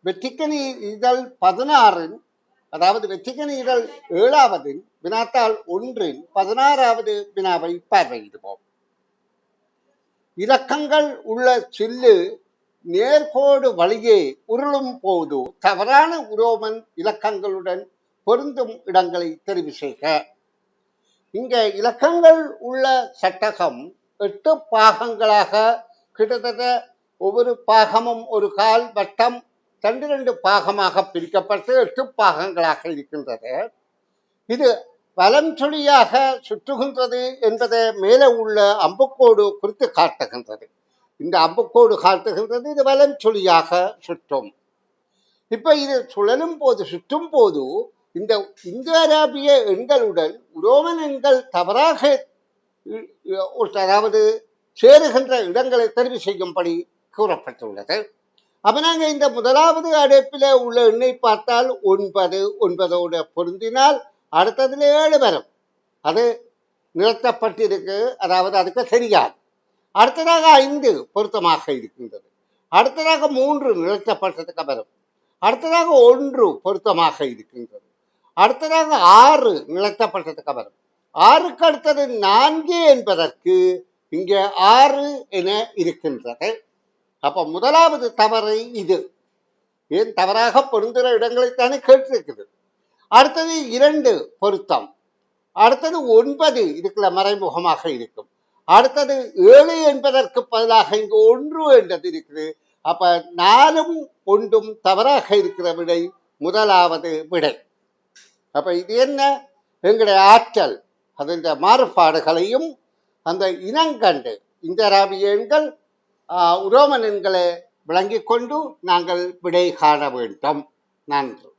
வெற்றிக்கணி இதழ் 16 அதாவது வெற்றிக்கணி இதழ் 7 வினாத்தாள் 1 வினாவை பார்வையிடுவோம். இலக்கங்கள் உள்ள சில்லு நேர்கோடு வழியே உருளும் போது தவறான உரோமன் இலக்கங்களுடன் பொருந்தும் இடங்களை தெரிவு செய்க. இங்க இலக்கங்கள் உள்ள சட்டகம் 8 பாகங்களாக கிட்டத்தட்ட ஒவ்வொரு பாகமும் ஒரு கால் வட்டம் 2 பாகமாக பிரிக்கப்பட்டு 8 பாகங்களாக இருக்கின்றது. இது வலம் சுழியாக சுற்றுகின்றது என்பதை மேலே உள்ள அம்புக்கோடு குறித்து காட்டுகின்றது. இந்த அம்புக்கோடு காட்டுகின்றது இது வலம் சுழியாக சுற்றும். இப்ப இது சுழலும் போது சுற்றும் போது இந்த இந்தோ அராபிய எண்களுடன் உரோமன் எண்கள் தவறாக அதாவது சேருகின்ற இடங்களை தெரிவு செய்யும்படி கூறப்பட்டுள்ளது. அப்ப நாங்க இந்த முதலாவது அடைப்பில் உள்ள எண்ணை பார்த்தால் 9 பொருந்தினால் அடுத்ததுல 7 வரும். அது நிறுத்தப்பட்டிருக்கு, அதாவது அதுக்கு தெரியாது. அடுத்ததாக 5 பொருத்தமாக இருக்கின்றது. அடுத்ததாக 3 நிறுத்தப்பட்டதுக்கு வரும். அடுத்ததாக 1 பொருத்தமாக இருக்கின்றது. அடுத்ததாக 6 நிறுத்தப்பட்டதுக்கு வரும். 6க்கு அடுத்தது 4 என்பதற்கு இங்கே 6 என இருக்கின்றது. அப்ப முதலாவது தவறு இது. ஏன் தவறாக பொருந்துகிற இடங்களைத்தானே கேட்டிருக்குது. அடுத்தது 2 பொருத்தம். அடுத்தது 9 இதுக்குள்ள மறைமுகமாக இருக்கும். அடுத்தது 7 என்பதற்கு பதிலாக இங்கு 1 என்றது இருக்குது. அப்ப 4ம் 1ம் தவறாக இருக்கிற விடை முதலாவது விடை. அப்ப இது என்ன? எங்களுடைய ஆற்றல் அதன் மாறுபாடுகளையும் அந்த இனங்கண்டு இந்த அராபிய எண்கள் உரோமன் எண்களை விளங்கிக் கொண்டு நாங்கள் விடை காண வேண்டும். நன்றி.